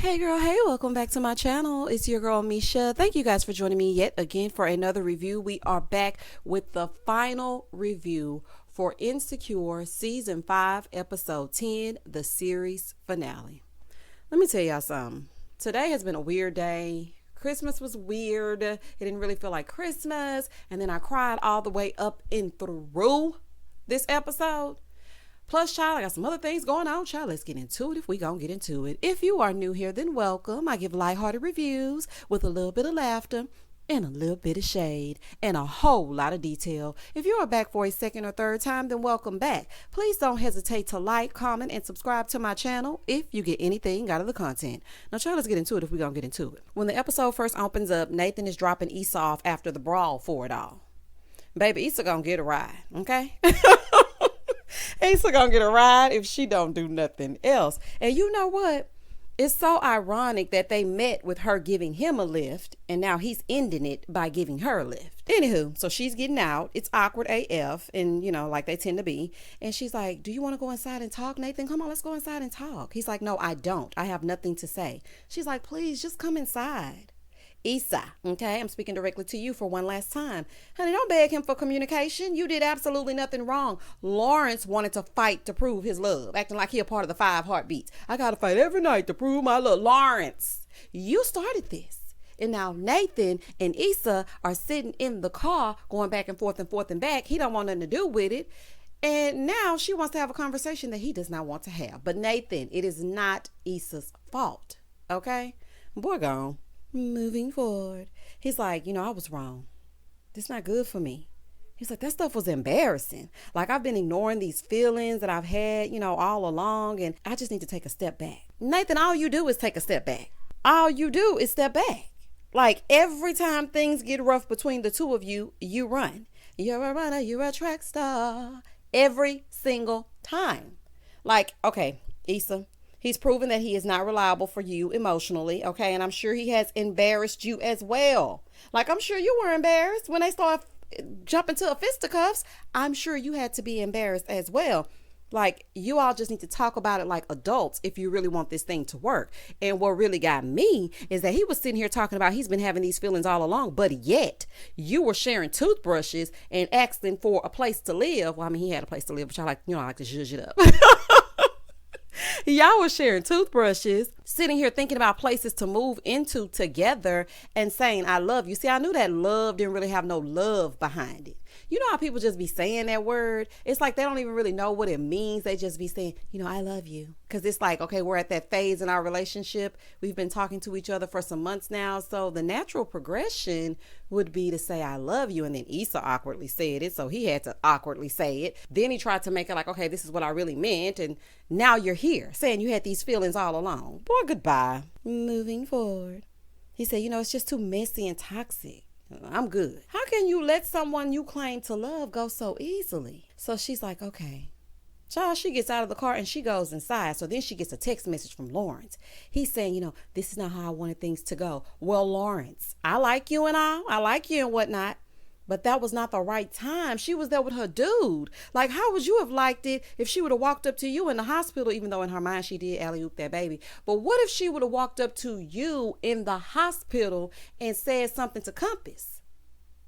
Hey girl, hey, welcome back to my channel. It's your girl Misha. Thank you guys for joining me yet again for another review. We are back with the final review for Insecure Season 5, Episode 10, the series finale. Let me tell y'all something. Today has been a weird day. Christmas was weird. It didn't really feel like Christmas. And then I cried all the way up and through this episode. Plus, child, I got some other things going on. Child, let's get into it if we gonna get into it. If you are new here, then welcome. I give lighthearted reviews with a little bit of laughter and a little bit of shade and a whole lot of detail. If you are back for a second or third time, then welcome back. Please don't hesitate to like, comment, and subscribe to my channel if you get anything out of the content. Now, child, let's get into it if we gonna get into it. When the episode first opens up, Nathan is dropping Issa off after the brawl for it all. Baby, Issa gonna get a ride, okay? Issa gonna get a ride if she don't do nothing else. And you know what? It's so ironic that they met with her giving him a lift, and now he's ending it by giving her a lift. Anywho, so she's getting out. It's awkward AF, and you know, like they tend to be. And she's like, do you want to go inside and talk, Nathan? Come on, let's go inside and talk. He's like, no, I don't. I have nothing to say. She's like, please, just come inside. Issa, okay, I'm speaking directly to you for one last time. Honey, don't beg him for communication. You did absolutely nothing wrong. Lawrence wanted to fight to prove his love, acting like he a part of the 5 heartbeats. I gotta fight every night to prove my love. Lawrence, you started this. And now Nathan and Issa are sitting in the car going back and forth and back. He don't want nothing to do with it. And now she wants to have a conversation that he does not want to have. But Nathan, it is not Issa's fault, okay? Boy gone. Moving forward, he's like, you know, I was wrong. This not good for me. He's like, that stuff was embarrassing. Like, I've been ignoring these feelings that I've had, you know, all along, and I just need to take a step back. Nathan, all you do is take a step back. All you do is step back. Like, every time things get rough between the two of you, you run. You're a runner, you're a track star. Every single time. Like, okay, Issa, he's proven that he is not reliable for you emotionally, okay? And I'm sure he has embarrassed you as well. Like, I'm sure you were embarrassed when they started jumping to fisticuffs. I'm sure you had to be embarrassed as well. Like, you all just need to talk about it like adults if you really want this thing to work. And what really got me is that he was sitting here talking about he's been having these feelings all along, but yet you were sharing toothbrushes and asking for a place to live. Well, I mean, he had a place to live, but y'all like, you know, I like to zhuzh it up. Y'all were sharing toothbrushes, sitting here thinking about places to move into together and saying, I love you. See, I knew that love didn't really have no love behind it. You know how people just be saying that word? It's like they don't even really know what it means. They just be saying, you know, I love you. Because it's like, okay, we're at that phase in our relationship. We've been talking to each other for some months now. So the natural progression would be to say, I love you. And then Issa awkwardly said it. So he had to awkwardly say it. Then he tried to make it like, okay, this is what I really meant. And now you're here saying you had these feelings all along. Boy, goodbye. Moving forward. He said, you know, it's just too messy and toxic. I'm good. How can you let someone you claim to love go so easily? So she's like, okay. Child, she gets out of the car and she goes inside. So then she gets a text message from Lawrence. He's saying, you know, this is not how I wanted things to go. Well, Lawrence, I like you and all. I like you and whatnot. But that was not the right time. She was there with her dude. Like, how would you have liked it if she would have walked up to you in the hospital, even though in her mind she did alley-oop that baby. But what if she would have walked up to you in the hospital and said something to Compass?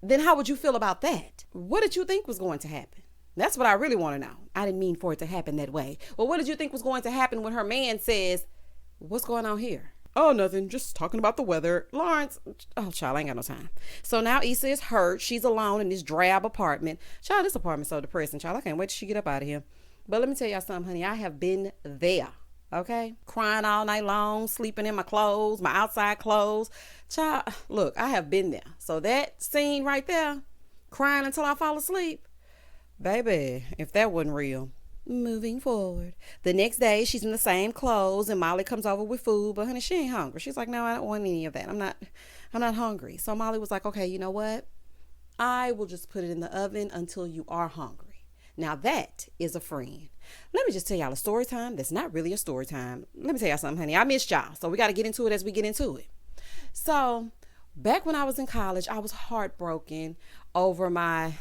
Then how would you feel about that? What did you think was going to happen? That's what I really want to know. I didn't mean for it to happen that way. Well, what did you think was going to happen when her man says, what's going on here? Oh, nothing. Just talking about the weather. Lawrence, oh, child, I ain't got no time. So now Issa is hurt. She's alone in this drab apartment. Child, this apartment's so depressing, child. I can't wait till she get up out of here. But let me tell y'all something, honey. I have been there, okay? Crying all night long, sleeping in my clothes, my outside clothes. Child, look, I have been there. So that scene right there, crying until I fall asleep, baby, if that wasn't real. Moving forward. The next day, she's in the same clothes and Molly comes over with food, but honey, she ain't hungry. She's like, no, I don't want any of that. I'm not hungry. So Molly was like, okay, you know what? I will just put it in the oven until you are hungry. Now that is a friend. Let me just tell y'all a story time that's not really a story time. Let me tell y'all something, honey. I missed y'all. So we got to get into it as we get into it. So back when I was in college, I was heartbroken over my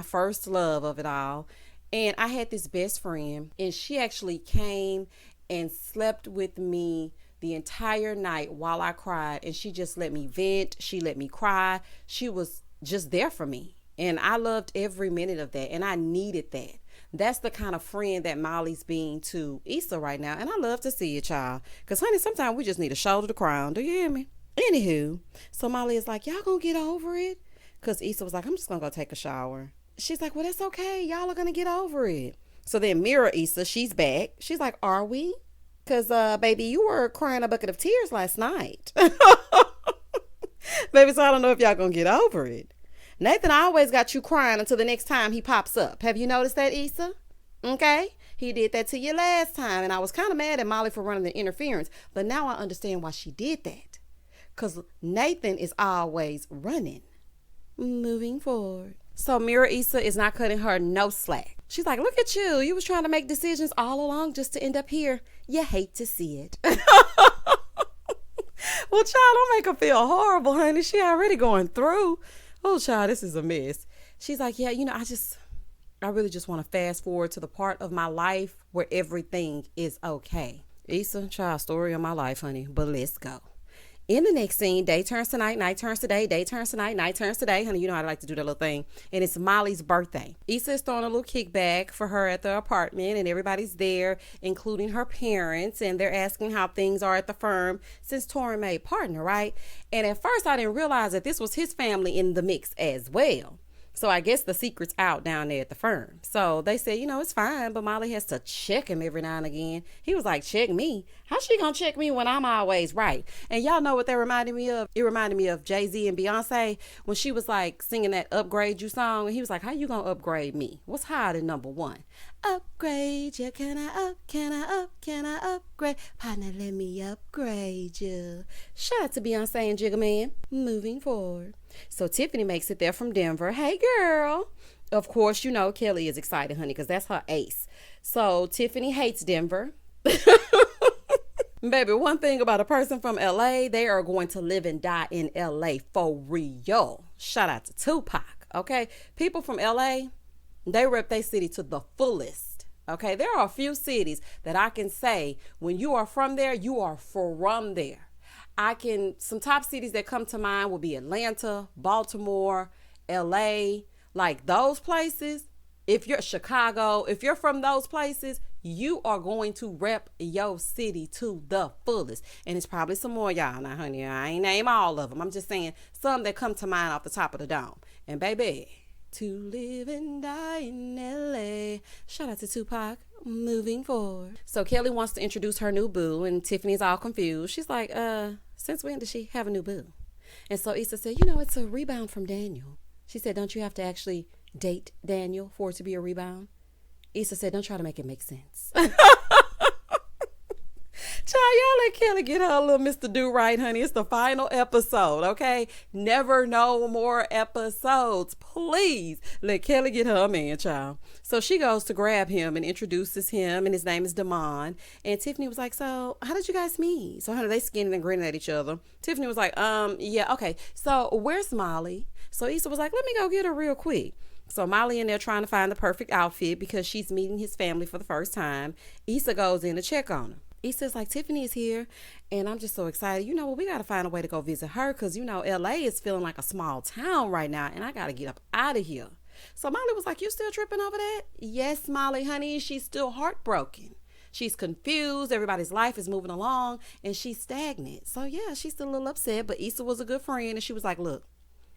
first love of it all. And I had this best friend, and she actually came and slept with me the entire night while I cried, and she just let me vent. She let me cry. She was just there for me. And I loved every minute of that, and I needed that. That's the kind of friend that Molly's being to Issa right now, and I love to see it, child. Because, honey, sometimes we just need a shoulder to cry on. Do you hear me? Anywho, so Molly is like, y'all gonna get over it? Because Issa was like, I'm just gonna go take a shower. She's like, well, that's okay. Y'all are gonna get over it. So then Mira Issa, she's back. She's like, are we? Because, baby, you were crying a bucket of tears last night. Baby, so I don't know if y'all gonna get over it. Nathan always got you crying until the next time he pops up. Have you noticed that, Issa? Okay? He did that to you last time, and I was kind of mad at Molly for running the interference, but now I understand why she did that. Because Nathan is always running. Moving forward. So Mira Issa is not cutting her no slack. She's like, look at you. You was trying to make decisions all along just to end up here. You hate to see it. Well, child, don't make her feel horrible, honey. She already going through. Oh, child, this is a mess. She's like, yeah, I really just want to fast forward to the part of my life where everything is okay. Issa, child, story of my life, honey. But let's go. In the next scene, day turns to night, night turns to day turns to night turns to day. Honey, you know how I like to do that little thing. And it's Molly's birthday. Issa is throwing a little kickback for her at the apartment, and everybody's there, including her parents, and they're asking how things are at the firm since Torrin made partner, right? And at first, I didn't realize that this was his family in the mix as well. So I guess the secret's out down there at the firm. So they said, it's fine, but Molly has to check him every now and again. He was like, check me? How's she gonna check me when I'm always right? And y'all know what that reminded me of? It reminded me of Jay-Z and Beyonce when she was like singing that Upgrade You song. And he was like, how you gonna upgrade me? What's higher than number one? Upgrade you, can I upgrade? Partner, let me upgrade you. Shout out to Beyonce and Jigga Man. Moving forward. So Tiffany makes it there from Denver. Hey, girl. Of course, Kelly is excited, honey, because that's her ace. So Tiffany hates Denver. Baby, one thing about a person from LA, they are going to live and die in LA for real. Shout out to Tupac, okay? People from LA, they rep their city to the fullest. Okay, there are a few cities that I can say when you are from there, you are from there. Some top cities that come to mind will be Atlanta, Baltimore, LA, like those places. If you're Chicago, if you're from those places, you are going to rep your city to the fullest. And it's probably some more y'all now, honey. I ain't name all of them. I'm just saying some that come to mind off the top of the dome. And baby, to live and die in LA. Shout out to Tupac. Moving forward. So Kelly wants to introduce her new boo, and Tiffany's all confused. She's like, since when did she have a new boo? And so Issa said, it's a rebound from Daniel. She said, don't you have to actually date Daniel for it to be a rebound? Issa said, don't try to make it make sense. Child, y'all let Kelly get her little Mr. Do Right, honey. It's the final episode, okay? Never no more episodes. Please let Kelly get her a man, child. So she goes to grab him and introduces him, and his name is Damon. And Tiffany was like, so how did you guys meet? So honey, they skinning and grinning at each other. Tiffany was like, yeah, okay. So where's Molly? So Issa was like, let me go get her real quick. So Molly in there trying to find the perfect outfit because she's meeting his family for the first time. Issa goes in to check on him. Issa's like, Tiffany is here, and I'm just so excited. We got to find a way to go visit her because, LA is feeling like a small town right now, and I got to get up out of here. So Molly was like, you still tripping over that? Yes, Molly, honey, she's still heartbroken. She's confused. Everybody's life is moving along, and she's stagnant. So, yeah, she's still a little upset, but Issa was a good friend, and she was like, look,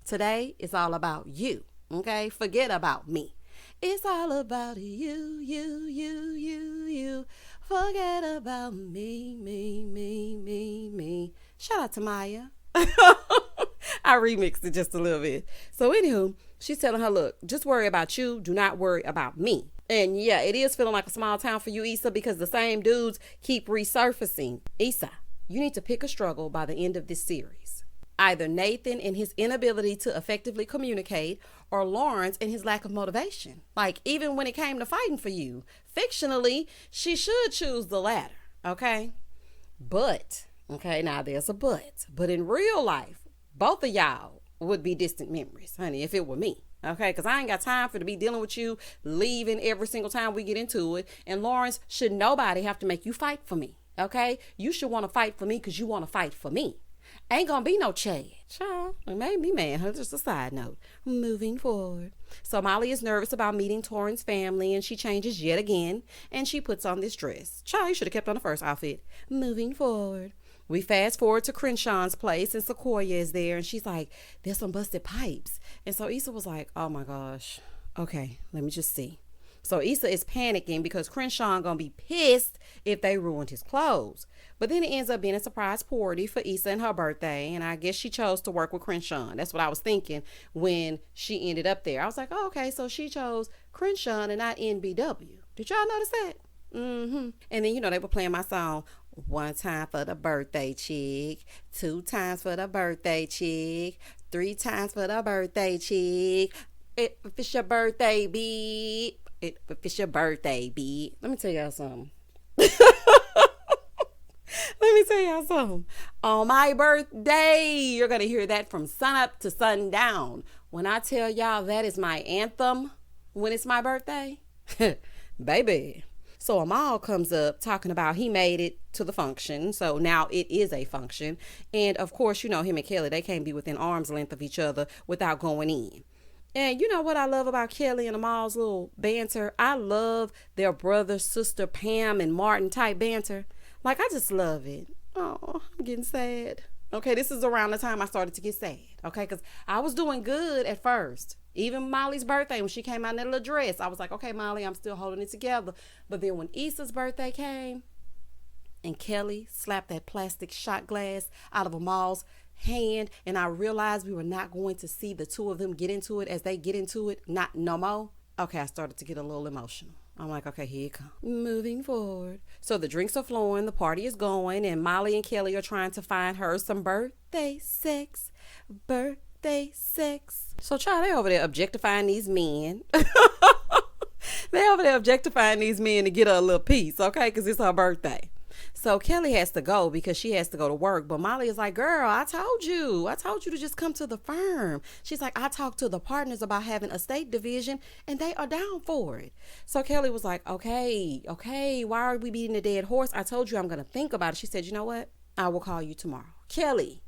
today is all about you, okay? Forget about me. It's all about you, you, you, you, you. Forget about me, me, me, me, me. Shout out to Maya. I remixed it just a little bit. So anywho, she's telling her, look, just worry about you. Do not worry about me. And yeah, it is feeling like a small town for you, Issa, because the same dudes keep resurfacing. Issa, you need to pick a struggle by the end of this series. Either Nathan and his inability to effectively communicate, or Lawrence and his lack of motivation. Like, even when it came to fighting for you, fictionally, she should choose the latter, okay? But, okay, now there's a but in real life, both of y'all would be distant memories, honey, if it were me, okay? Because I ain't got time for to be dealing with you, leaving every single time we get into it. And Lawrence, should nobody have to make you fight for me, Okay? You should want to fight for me because you want to fight for me. Ain't gonna be no Chad. Child, it made me mad. Just a side note. Moving forward. So Molly is nervous about meeting Torrance family, and she changes yet again, and she puts on this dress. Child, you should have kept on the first outfit. Moving forward. We fast forward to Crenshaw's place, and Sequoia is there, and she's like, there's some busted pipes. And so Issa was like, oh my gosh. Okay, let me just see. So Issa is panicking because Crenshaw gonna be pissed if they ruined his clothes. But then it ends up being a surprise party for Issa and her birthday, and I guess she chose to work with Crenshaw. That's what I was thinking when she ended up there. I was like, oh, okay, so she chose Crenshaw and not NBW. Did y'all notice that? And then, they were playing my song, one time for the birthday chick, 2 times for the birthday chick, 3 times for the birthday chick. If it's your birthday, B. If it's your birthday, B. Let me tell y'all something. On my birthday, you're going to hear that from sun up to sundown. When I tell y'all that is my anthem when it's my birthday, baby. So Amal comes up talking about he made it to the function. So now it is a function. And of course, him and Kelly, they can't be within arm's length of each other without going in. And you know what I love about Kelly and Amal's little banter? I love their brother, sister, Pam and Martin type banter. Like, I just love it. Oh, I'm getting sad. Okay, this is around the time I started to get sad. Okay, because I was doing good at first. Even Molly's birthday, when she came out in that little dress, I was like, okay, Molly, I'm still holding it together. But then when Issa's birthday came and Kelly slapped that plastic shot glass out of Amal's hand, and I realized we were not going to see the two of them get into it as they get into it, not no more. Okay, I started to get a little emotional. I'm like, okay, here it comes. Moving forward. So the drinks are flowing, the party is going, and Molly and Kelly are trying to find her some birthday sex. Birthday sex. So child, they over there objectifying these men. They over there objectifying these men to get her a little piece, okay, because it's her birthday. So Kelly has to go because she has to go to work. But Molly is like, girl, I told you to just come to the firm. She's like, I talked to the partners about having a state division and they are down for it. So Kelly was like, okay, why are we beating a dead horse? I told you I'm going to think about it. She said, you know what? I will call you tomorrow. Kelly,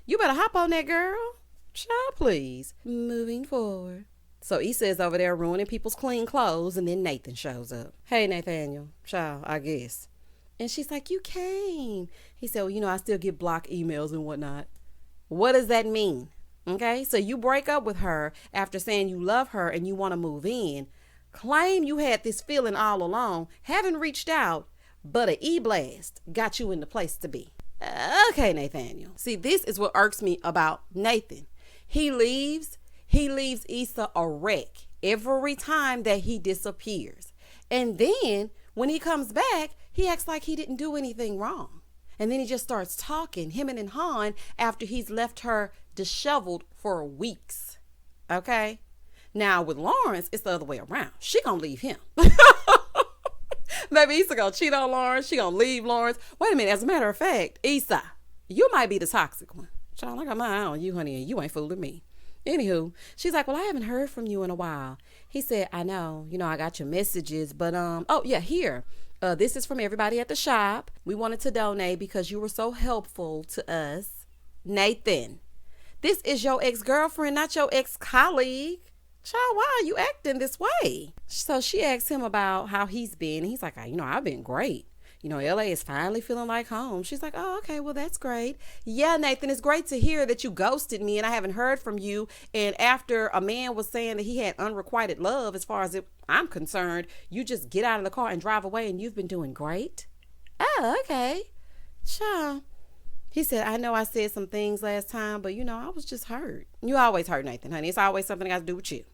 you better hop on that, girl. Child, please. Moving forward. So Issa is over there ruining people's clean clothes, and then Nathan shows up. Hey, Nathaniel. Child, I guess. And she's like, you came. He said, well, I still get block emails and whatnot. What does that mean? Okay, so you break up with her after saying you love her and you want to move in. Claim you had this feeling all along, haven't reached out, but an e-blast got you in the place to be. Okay, Nathaniel. See, this is what irks me about Nathan. He leaves Issa a wreck every time that he disappears. And then when he comes back, he acts like he didn't do anything wrong. And then he just starts talking, him and Han, after he's left her disheveled for weeks. Okay? Now with Lawrence, it's the other way around. She gonna leave him. Maybe Issa gonna cheat on Lawrence. She gonna leave Lawrence. Wait a minute. As a matter of fact, Issa, you might be the toxic one. Child, I got my eye on you, honey, and you ain't fooling me. Anywho, she's like, well, I haven't heard from you in a while. He said, I know, I got your messages, but, oh yeah, here. This is from everybody at the shop. We wanted to donate because you were so helpful to us. Nathan, this is your ex-girlfriend, not your ex-colleague. Child, why are you acting this way? So she asked him about how he's been. And he's like, I've been great. LA is finally feeling like home. She's like, oh, okay, well, that's great. Yeah, Nathan, it's great to hear that you ghosted me and I haven't heard from you. And after a man was saying that he had unrequited love, as far as I'm concerned, you just get out of the car and drive away and you've been doing great. Oh, okay. Child. He said, I know I said some things last time, but, I was just hurt. You always hurt, Nathan, honey. It's always something that got to do with you.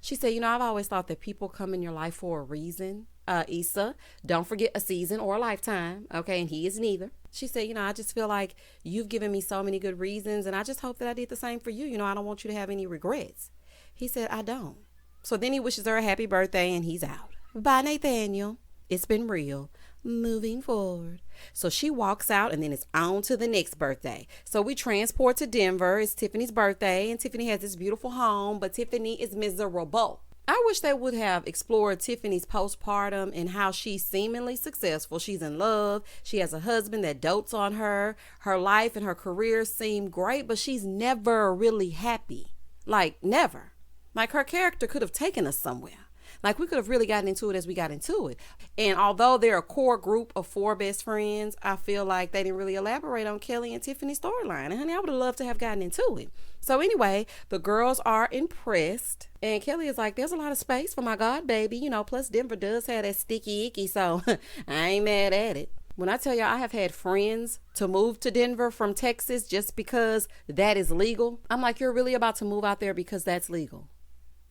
She said, I've always thought that people come in your life for a reason. Issa, don't forget a season or a lifetime. Okay. And he is neither. She said, I just feel like you've given me so many good reasons. And I just hope that I did the same for you. I don't want you to have any regrets. He said, I don't. So then he wishes her a happy birthday and he's out. Bye, Nathaniel. It's been real. Moving forward. So she walks out and then it's on to the next birthday. So we transport to Denver. It's Tiffany's birthday and Tiffany has this beautiful home, but Tiffany is miserable. I wish they would have explored Tiffany's postpartum and how she's seemingly successful. She's in love. She has a husband that dotes on her. Her life and her career seem great, but she's never really happy. Like, never. Like, her character could have taken us somewhere. Like, we could have really gotten into it as we got into it. And although they're a core group of 4 best friends, I feel like they didn't really elaborate on Kelly and Tiffany's storyline. And honey, I would have loved to have gotten into it. So anyway, the girls are impressed. And Kelly is like, there's a lot of space for my god baby. You know, plus Denver does have that sticky icky. So I ain't mad at it. When I tell y'all I have had friends to move to Denver from Texas just because that is legal, I'm like, you're really about to move out there because that's legal?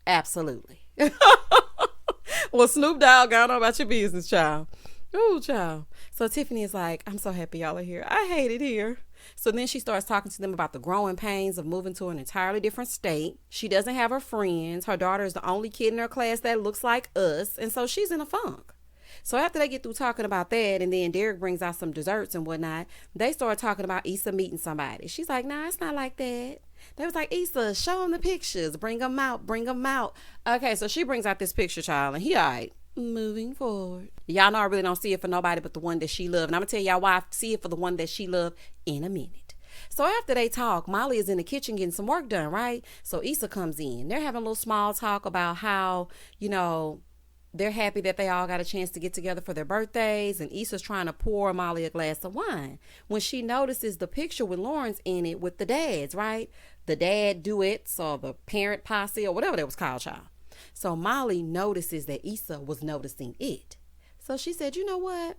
Absolutely. Well, Snoop Dogg, I don't know about your business, child. Oh, child. So Tiffany is like, I'm so happy y'all are here. I hate it here. So then she starts talking to them about the growing pains of moving to an entirely different state. She doesn't have her friends. Her daughter is the only kid in her class that looks like us. And so she's in a funk. So after they get through talking about that, and then Derek brings out some desserts and whatnot, they start talking about Issa meeting somebody. She's like, nah, it's not like that. They was like, Issa, show them the pictures. Bring them out. Bring them out. Okay, so she brings out this picture, child, and he all right. Moving forward. Y'all know I really don't see it for nobody but the one that she loved. And I'm going to tell y'all why I see it for the one that she loved in a minute. So after they talk, Molly is in the kitchen getting some work done, right? So Issa comes in. They're having a little small talk about how, you know, they're happy that they all got a chance to get together for their birthdays, and Issa's trying to pour Molly a glass of wine when she notices the picture with Lawrence in it with the dads, right? The dad duets or the parent posse or whatever that was called, child. So Molly notices that Issa was noticing it. So she said, you know what?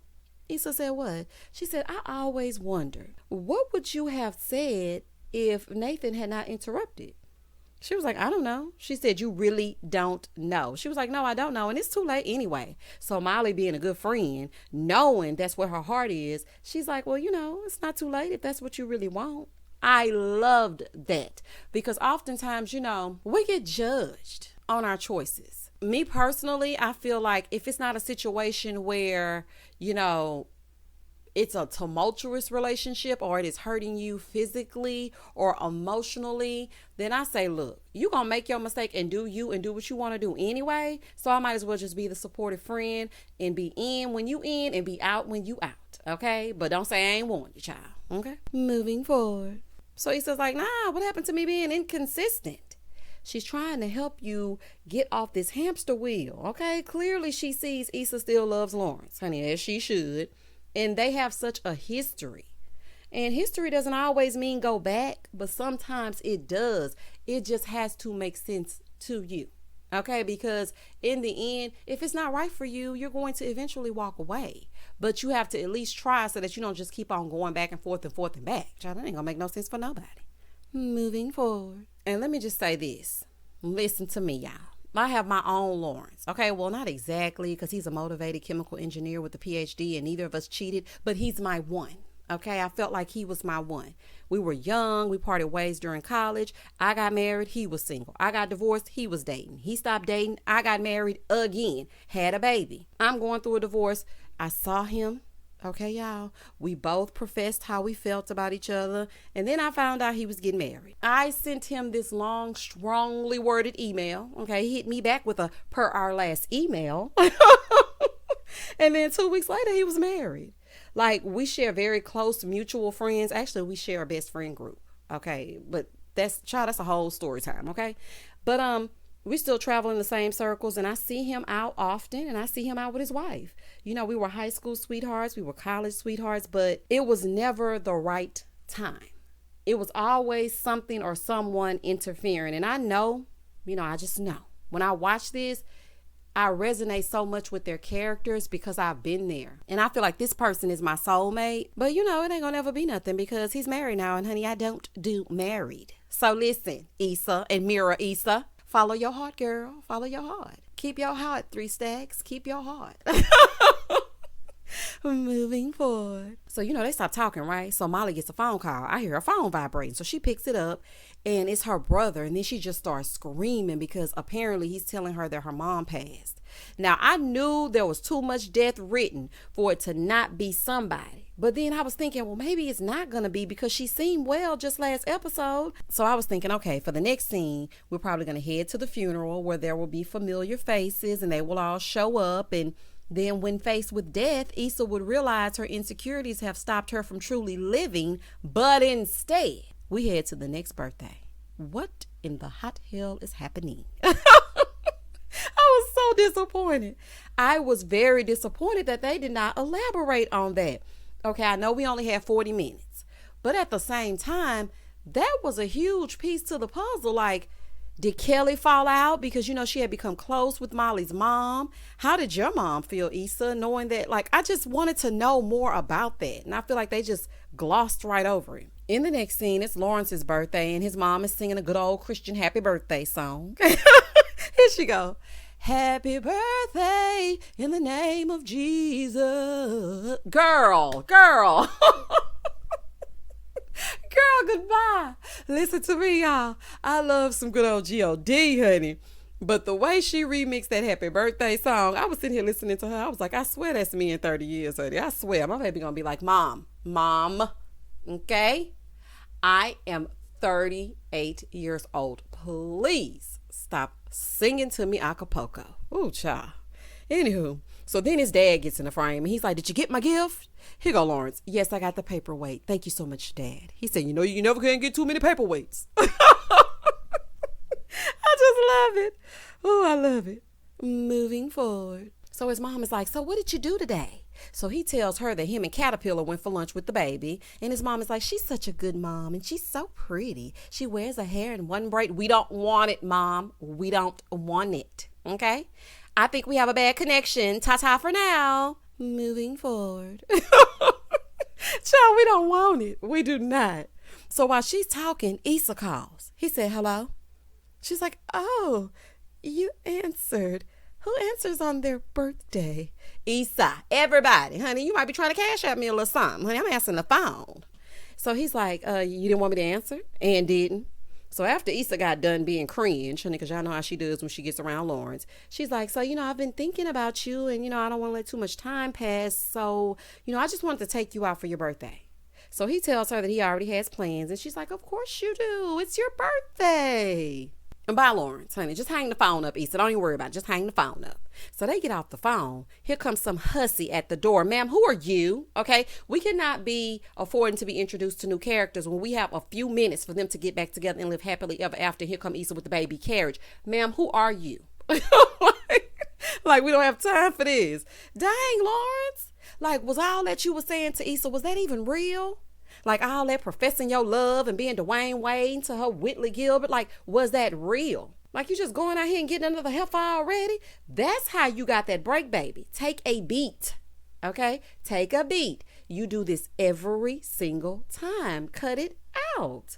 Issa said what? She said, I always wondered, what would you have said if Nathan had not interrupted? She was like, I don't know. She said, you really don't know. She was like, no, I don't know. And it's too late anyway. So Molly, being a good friend, knowing that's where her heart is, she's like, well, you know, it's not too late if that's what you really want. I loved that because oftentimes, you know, we get judged on our choices. Me personally, I feel like if it's not a situation where, you know, it's a tumultuous relationship or it is hurting you physically or emotionally, then I say, look, you're going to make your mistake and do you and do what you want to do anyway. So I might as well just be the supportive friend and be in when you in and be out when you out. Okay. But don't say I ain't warned you, child. Okay. Moving forward. So he says like, nah, what happened to me being inconsistent? She's trying to help you get off this hamster wheel. Okay. Clearly she sees Issa still loves Lawrence, honey, as she should. And they have such a history. And history doesn't always mean go back, but sometimes it does. It just has to make sense to you. Okay? Because in the end, if it's not right for you, you're going to eventually walk away. But you have to at least try so that you don't just keep on going back and forth and forth and back. Child, that ain't gonna make no sense for nobody. Moving forward. And let me just say this. Listen to me, y'all. I have my own Lawrence. Okay, well, not exactly because he's a motivated chemical engineer with a PhD and neither of us cheated, but he's my one. Okay, I felt like he was my one. We were young. We parted ways during college. I got married. He was single. I got divorced. He was dating. He stopped dating. I got married again. Had a baby. I'm going through a divorce. I saw him. Okay, y'all. We both professed how we felt about each other. And then I found out he was getting married. I sent him this long, strongly worded email. Okay, he hit me back with a per our last email. And then 2 weeks later, he was married. Like, we share very close mutual friends. Actually, we share a best friend group. Okay, but that's a whole story time. Okay, but we still travel in the same circles, and I see him out often, and I see him out with his wife. You know, we were high school sweethearts, we were college sweethearts, but it was never the right time. It was always something or someone interfering. And I know, you know, I just know. When I watch this, I resonate so much with their characters because I've been there. And I feel like this person is my soulmate. But, you know, it ain't gonna never be nothing because he's married now. And, honey, I don't do married. So listen, Issa and Mira Issa. Follow your heart, girl. Follow your heart. Keep your heart, 3 stacks. Keep your heart. Moving forward. So, you know, they stop talking, right? So Molly gets a phone call. I hear her phone vibrating. So she picks it up and it's her brother. And then she just starts screaming because apparently he's telling her that her mom passed. Now, I knew there was too much death written for it to not be somebody. But then I was thinking, well, maybe it's not going to be because she seemed well just last episode. So I was thinking, okay, for the next scene, we're probably going to head to the funeral where there will be familiar faces and they will all show up. And then when faced with death, Issa would realize her insecurities have stopped her from truly living. But instead, we head to the next birthday. What in the hot hell is happening? I was so disappointed. I was very disappointed that they did not elaborate on that. Okay, I know we only had 40 minutes, but at the same time, that was a huge piece to the puzzle. Like, did Kelly fall out because, she had become close with Molly's mom? How did your mom feel, Issa, knowing that? Like, I just wanted to know more about that. And I feel like they just glossed right over it. In the next scene, it's Lawrence's birthday and his mom is singing a good old Christian happy birthday song. Here she go. Happy birthday in the name of Jesus. Girl. Girl, goodbye. Listen to me, y'all. I love some good old G.O.D., honey. But the way she remixed that happy birthday song, I was sitting here listening to her. I was like, I swear that's me in 30 years, honey. I swear. My baby gonna be like, Mom. Okay? I am 38 years old. Please stop singing to me Acapulco. Ooh, child. Anywho, so then his dad gets in the frame and he's like, did you get my gift? Here go, Lawrence. Yes, I got the paperweight. Thank you so much, Dad. He said, you never can get too many paperweights. I just love it. Oh, I love it. Moving forward. So his mom is like, so what did you do today? So he tells her that him and Caterpillar went for lunch with the baby. And his mom is like, she's such a good mom. And she's so pretty. She wears her hair in one braid. We don't want it, Mom. We don't want it. Okay? I think we have a bad connection. Ta-ta for now. Moving forward. Child, we don't want it. We do not. So while she's talking, Issa calls. He said, hello? She's like, oh, you answered. Who answers on their birthday? Issa, everybody. Honey, you might be trying to cash at me a little something. Honey, I'm answering the phone. So he's like, you didn't want me to answer? And didn't. So after Issa got done being cringe, honey, because y'all know how she does when she gets around Lawrence, she's like, so, I've been thinking about you and, I don't want to let too much time pass. So, I just wanted to take you out for your birthday. So he tells her that he already has plans. And she's like, of course you do. It's your birthday. And bye, Lawrence, honey. Just hang the phone up, Issa. Don't even worry about it. Just hang the phone up. So they get off the phone. Here comes some hussy at the door. Ma'am, who are you? Okay. We cannot be affording to be introduced to new characters when we have a few minutes for them to get back together and live happily ever after. Here come Issa with the baby carriage. Ma'am, who are you? Like, we don't have time for this. Dang, Lawrence. Like, was all that you were saying to Issa, was that even real? Like all that professing your love and being Dwayne Wade to her Whitley Gilbert, like, was that real? Like, you just going out here and getting under the heifer already? That's how you got that break, baby. Take a beat. Okay? Take a beat. You do this every single time. Cut it out.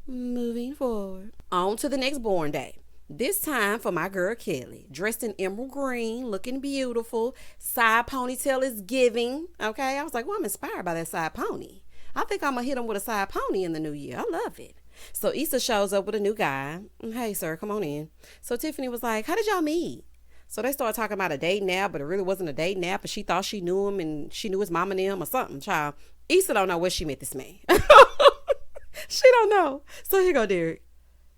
Moving forward. On to the next born day. This time for my girl Kelly, dressed in emerald green, looking beautiful. Side ponytail is giving. Okay? I was like, well, I'm inspired by that side pony. I think I'm going to hit him with a side pony in the new year. I love it. So Issa shows up with a new guy. Hey, sir, come on in. So Tiffany was like, how did y'all meet? So they started talking about a date nap, but it really wasn't a date nap. And she thought she knew him and she knew his mom and them or something. Child, Issa don't know where she met this man. She don't know. So here go Derek.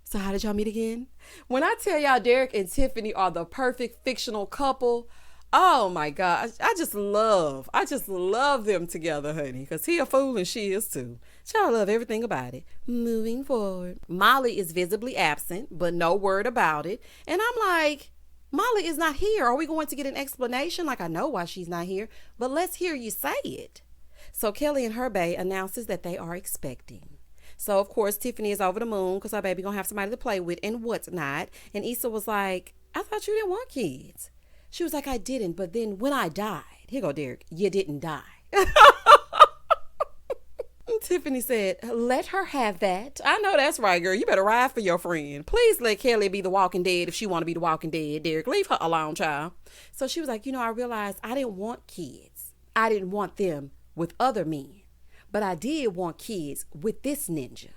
So how did y'all meet again? When I tell y'all Derek and Tiffany are the perfect fictional couple, oh my God, I just love them together, honey, because he a fool and she is too. Y'all love everything about it. Moving forward. Molly is visibly absent, but no word about it. And I'm like, Molly is not here. Are we going to get an explanation? Like, I know why she's not here, but let's hear you say it. So Kelly and her bae announces that they are expecting. So, of course, Tiffany is over the moon because her baby going to have somebody to play with and whatnot. And Issa was like, I thought you didn't want kids. She was like, I didn't, but then when I died, here go Derek, you didn't die. Tiffany said, let her have that. I know that's right, girl. You better ride for your friend. Please let Kelly be the Walking Dead if she want to be the Walking Dead, Derek. Leave her alone, child. So she was like, I realized I didn't want kids. I didn't want them with other men. But I did want kids with this ninja.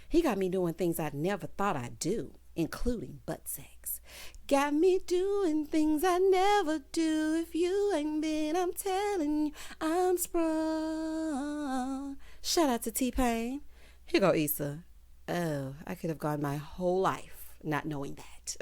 He got me doing things I never thought I'd do, including butt sex. Got me doing things I never do. If you ain't been, I'm telling you, I'm sprung. Shout out to T-Pain. Here go Issa. Oh, I could have gone my whole life not knowing that.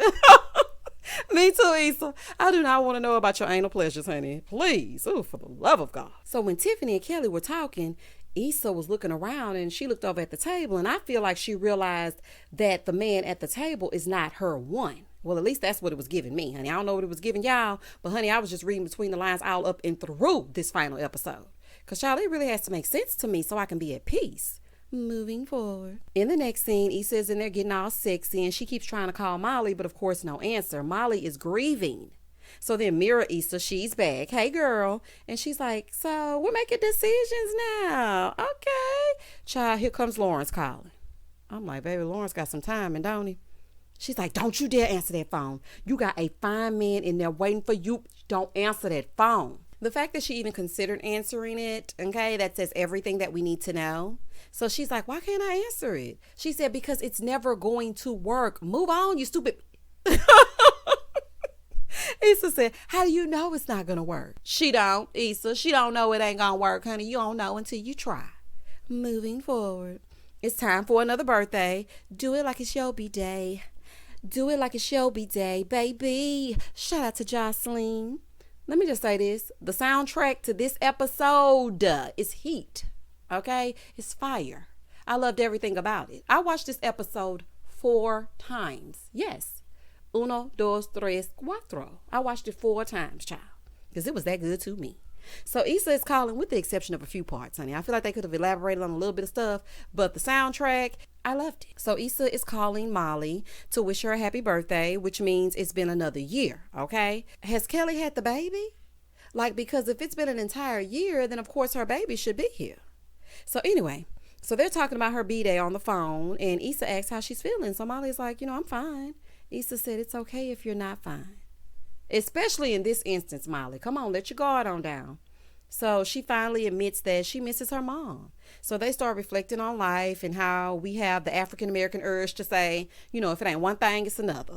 Me too, Issa. I do not want to know about your anal pleasures, honey. Please. Oh, for the love of God. So when Tiffany and Kelly were talking, Issa was looking around and she looked over at the table, and I feel like she realized that the man at the table is not her one. Well, at least that's what it was giving me, honey. I don't know what it was giving y'all, but honey, I was just reading between the lines all up and through this final episode. Because, child, it really has to make sense to me so I can be at peace. Moving forward. In the next scene, Issa's in there getting all sexy, and she keeps trying to call Molly, but of course no answer. Molly is grieving. So then Mira Issa, she's back. Hey, girl. And she's like, so we're making decisions now. Okay. Child, here comes Lawrence calling. I'm like, baby, Lawrence got some time, and don't he? She's like, don't you dare answer that phone. You got a fine man in there waiting for you. Don't answer that phone. The fact that she even considered answering it, okay, that says everything that we need to know. So she's like, why can't I answer it? She said, because it's never going to work. Move on, you stupid. Issa said, how do you know it's not going to work? She don't, Issa. She don't know it ain't going to work, honey. You don't know until you try. Moving forward. It's time for another birthday. Do it like it's your B-day. Do it like it's your B-day, baby. Shout out to Jocelyn. Let me just say this. The soundtrack to this episode is heat. Okay? It's fire. I loved everything about it. I watched this episode 4 times. Yes. 1, 2, 3, 4. I watched it 4 times, child. Because it was that good to me. So Issa is calling, with the exception of a few parts, honey. I feel like they could have elaborated on a little bit of stuff, but the soundtrack, I loved it. So Issa is calling Molly to wish her a happy birthday, which means it's been another year, okay? Has Kelly had the baby? Like, because if it's been an entire year, then of course her baby should be here. So anyway, so they're talking about her B-Day on the phone, and Issa asks how she's feeling. So Molly's like, I'm fine. Issa said, it's okay if you're not fine. Especially in this instance, Molly. Come on, let your guard on down. So she finally admits that she misses her mom. So they start reflecting on life and how we have the African-American urge to say, if it ain't one thing, it's another.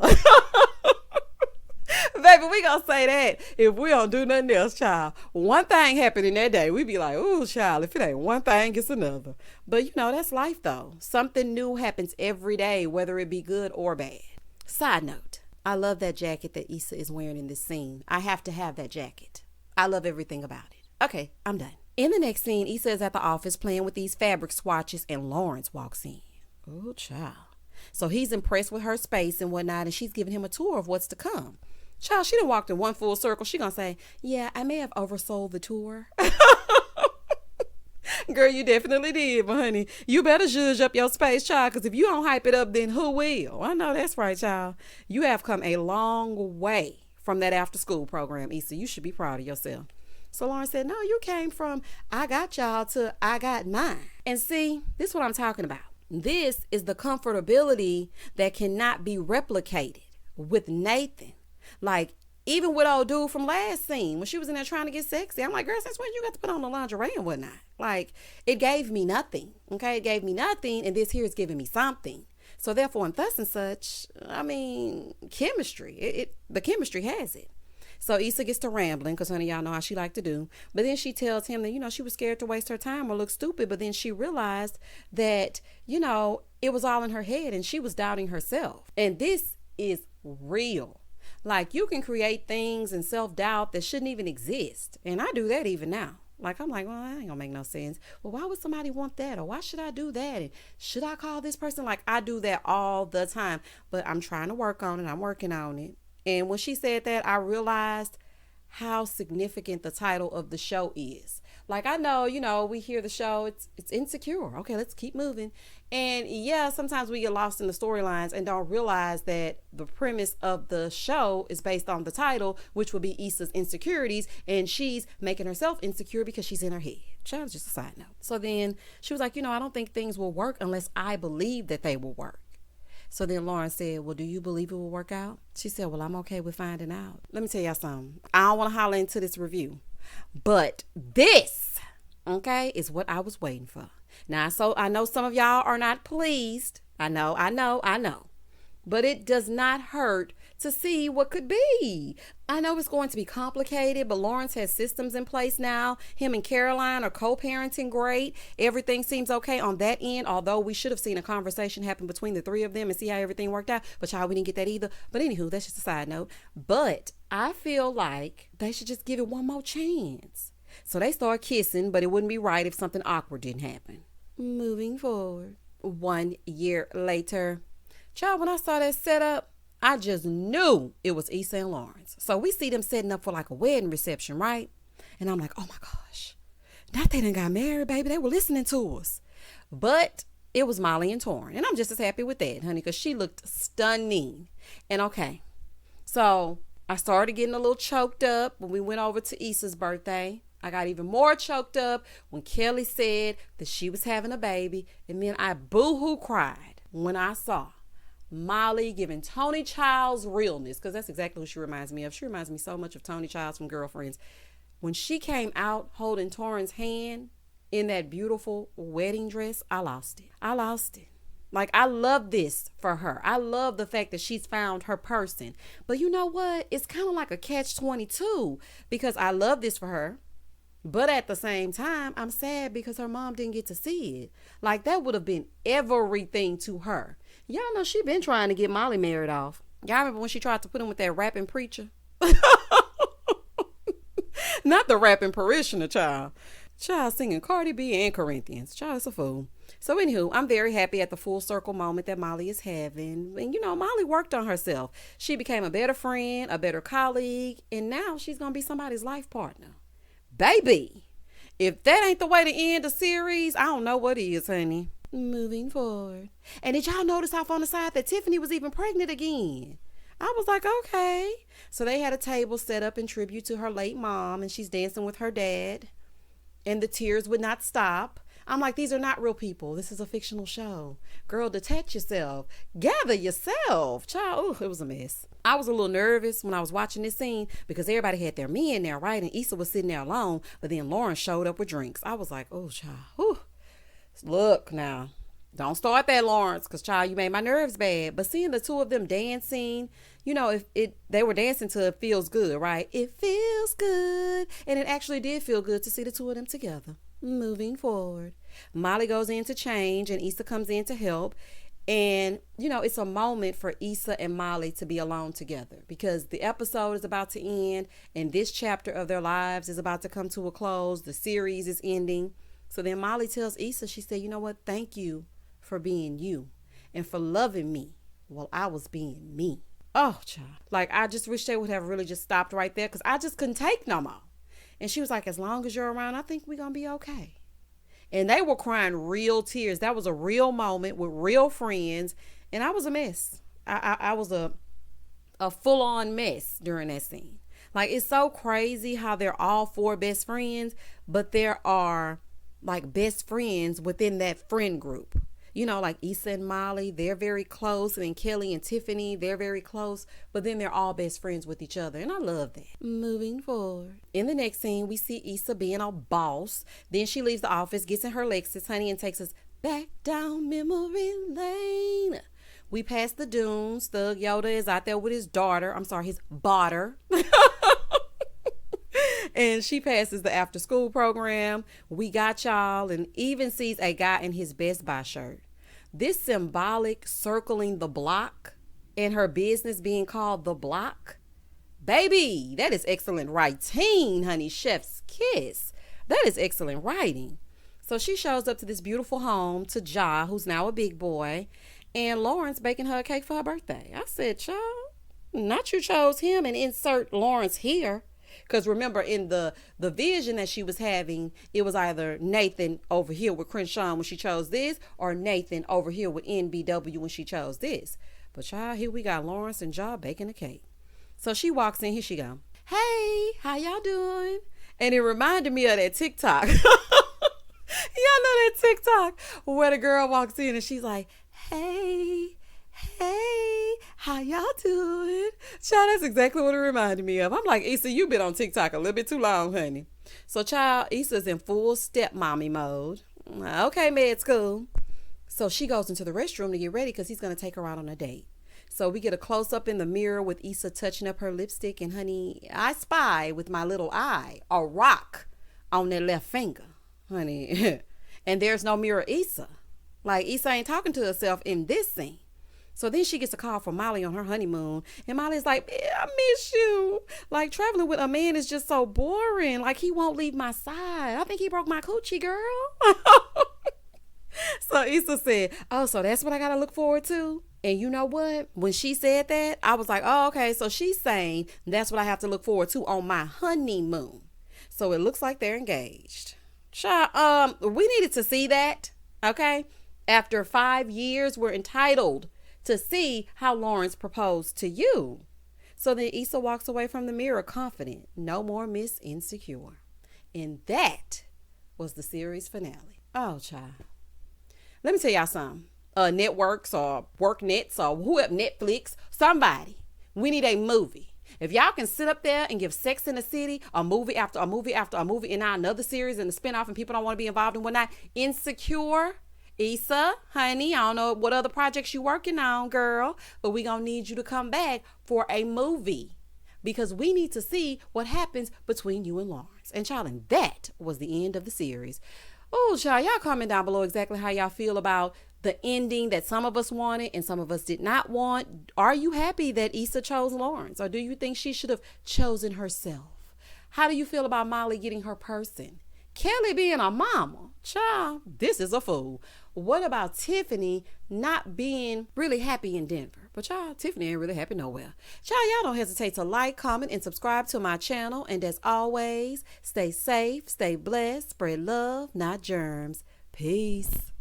Baby, we gonna say that if we don't do nothing else, child. One thing happened in that day, we be like, ooh, child, if it ain't one thing, it's another. But that's life though. Something new happens every day, whether it be good or bad. Side note, I love that jacket that Issa is wearing in this scene. I have to have that jacket. I love everything about it. Okay, I'm done. In the next scene, Issa is at the office playing with these fabric swatches, and Lawrence walks in. Oh, child. So he's impressed with her space and whatnot, and she's giving him a tour of what's to come. Child, she done walked in one full circle. She gonna say, yeah, I may have oversold the tour. Girl, you definitely did, but honey, you better zhuzh up your space, child, because if you don't hype it up, then who will? I know that's right, child. You have come a long way from that after school program, Issa. You should be proud of yourself. So Lauren said, no, you came from I got y'all to I got mine. And see, this is what I'm talking about. This is the comfortability that cannot be replicated with Nathan. Like, even with old dude from last scene, when she was in there trying to get sexy, I'm like, girl, since when you got to put on the lingerie and whatnot? Like, it gave me nothing. Okay, it gave me nothing, and this here is giving me something. So therefore, and thus and such, chemistry. The chemistry has it. So Issa gets to rambling, because honey, y'all know how she like to do. But then she tells him that, she was scared to waste her time or look stupid. But then she realized that, it was all in her head and she was doubting herself. And this is real. Like, you can create things and self-doubt that shouldn't even exist. And I do that even now. Like, I'm like, well, that ain't gonna make no sense. Well, why would somebody want that? Or why should I do that? And should I call this person? Like, I do that all the time. But I'm trying to work on it. I'm working on it. And when she said that, I realized how significant the title of the show is. Like, I know, we hear the show, it's Insecure. Okay, let's keep moving. And yeah, sometimes we get lost in the storylines and don't realize that the premise of the show is based on the title, which will be Issa's insecurities, and she's making herself insecure because she's in her head. That's just a side note. So then she was like, I don't think things will work unless I believe that they will work. So then Lauren said, well, do you believe it will work out? She said, well, I'm okay with finding out. Let me tell y'all something. I don't want to holler into this review, but this, okay, is what I was waiting for. Now, so I know some of y'all are not pleased. I know. But it does not hurt to see what could be. I know it's going to be complicated, but Lawrence has systems in place now. Him and Caroline are co-parenting great. Everything seems okay on that end, although we should have seen a conversation happen between the three of them and see how everything worked out. But y'all, we didn't get that either. But anywho, that's just a side note. But I feel like they should just give it one more chance. So they start kissing, but it wouldn't be right if something awkward didn't happen. Moving forward. 1 year later. Child, when I saw that setup, I just knew it was Issa and Lawrence. So we see them setting up for like a wedding reception, right? And I'm like, oh my gosh. Not they done got married, baby. They were listening to us. But it was Molly and Torrin. And I'm just as happy with that, honey, because she looked stunning. And okay, so I started getting a little choked up when we went over to Issa's birthday. I got even more choked up when Kelly said that she was having a baby. And then I boo-hoo cried when I saw Molly giving Tony Childs realness, because that's exactly who she reminds me of. She reminds me so much of Tony Childs from Girlfriends. When she came out holding Torrin's hand in that beautiful wedding dress, I lost it. I lost it. Like, I love this for her. I love the fact that she's found her person. But you know what? It's kind of like a catch-22, because I love this for her. But at the same time, I'm sad because her mom didn't get to see it. Like, that would have been everything to her. Y'all know she been trying to get Molly married off. Y'all remember when she tried to put him with that rapping preacher? Not the rapping parishioner, child. Child singing Cardi B and Corinthians. Child, it's a fool. So anywho, I'm very happy at the full circle moment that Molly is having. And you know, Molly worked on herself. She became a better friend, a better colleague, and now she's going to be somebody's life partner. Baby, if that ain't the way to end the series, I don't know what is, honey. Moving forward. And did y'all notice off on the side that Tiffany was even pregnant again? I was like, okay. So they had a table set up in tribute to her late mom, and she's dancing with her dad, and the tears would not stop. I'm like, these are not real people. This is a fictional show. Girl, detach yourself. Gather yourself. Child, it was a mess. I was a little nervous when I was watching this scene because everybody had their men there, right? And Issa was sitting there alone, but then Lauren showed up with drinks. I was like, oh, child. Whew. Look now. Don't start that, Lawrence, because, child, you made my nerves bad. But seeing the two of them dancing, you know, if they were dancing to It Feels Good, right? It feels good. And it actually did feel good to see the two of them together. Moving forward. Molly goes in to change and Issa comes in to help. And, you know, it's a moment for Issa and Molly to be alone together because the episode is about to end and this chapter of their lives is about to come to a close. The series is ending. So then Molly tells Issa, she said, you know what? Thank you for being you and for loving me while I was being me. Oh, child. Like, I just wish they would have really just stopped right there because I just couldn't take no more. And she was like, as long as you're around, I think we're going to be okay. And they were crying real tears. That was a real moment with real friends. And I was a mess. I was a full-on mess during that scene. Like, it's so crazy how they're all four best friends, but there are, like, best friends within that friend group. You know, like Issa and Molly, they're very close. And then Kelly and Tiffany, they're very close. But then they're all best friends with each other. And I love that. Moving forward. In the next scene, we see Issa being a boss. Then she leaves the office, gets in her Lexus, honey, and takes us back down memory lane. We pass the dunes. Thug Yoda is out there with his daughter. I'm sorry, his daughter. And she passes the after school program. We got y'all, and even sees a guy in his Best Buy shirt. This symbolic circling the block and her business being called The Block. Baby, that is excellent writing, honey. Chef's kiss. That is excellent writing. So she shows up to this beautiful home to Ja, who's now a big boy, and Lawrence baking her a cake for her birthday. I said, child, not you chose him and insert Lawrence here. Because remember, in the vision that she was having, it was either Nathan over here with Crenshaw when she chose this, or Nathan over here with NBW when she chose this. But child, here we got Lawrence and Ja baking a cake. So she walks in, here she go. Hey, how y'all doing? And it reminded me of that TikTok. Y'all know that TikTok where the girl walks in and she's like, hey, how y'all doing? Child, that's exactly what it reminded me of. I'm like, Issa, you've been on TikTok a little bit too long, honey. So, child, Issa's in full stepmommy mode. Okay, med school. So she goes into the restroom to get ready because he's going to take her out on a date. So we get a close up in the mirror with Issa touching up her lipstick, and honey, I spy with my little eye a rock on their left finger, honey. And there's no mirror Issa. Like, Issa ain't talking to herself in this scene. So then she gets a call from Molly on her honeymoon. And Molly's like, I miss you. Like, traveling with a man is just so boring. Like, he won't leave my side. I think he broke my coochie, girl. So Issa said, oh, so that's what I got to look forward to? And you know what? When she said that, I was like, oh, okay. So she's saying that's what I have to look forward to on my honeymoon. So it looks like they're engaged. We needed to see that, okay? After 5 years, we're entitled to see how Lawrence proposed to you. So then Issa walks away from the mirror confident. No more Miss Insecure. And that was the series finale. Oh, child. Let me tell y'all something. Networks or WorkNets or whoever, Netflix, somebody. We need a movie. If y'all can sit up there and give Sex in the City a movie after a movie after a movie, and now another series and a spinoff, and people don't want to be involved in one night. Insecure. Issa, honey, I don't know what other projects you working on, girl, but we gonna need you to come back for a movie, because we need to see what happens between you and Lawrence. And child, and that was the end of the series. Oh, child, y'all comment down below exactly how y'all feel about the ending that some of us wanted and some of us did not want. Are you happy that Issa chose Lawrence, or do you think she should have chosen herself? How do you feel about Molly getting her person? Kelly being a mama, child, this is a fool. What about Tiffany not being really happy in Denver? But child, Tiffany ain't really happy nowhere. Child, y'all don't hesitate to like, comment, and subscribe to my channel. And as always, stay safe, stay blessed, spread love, not germs. Peace.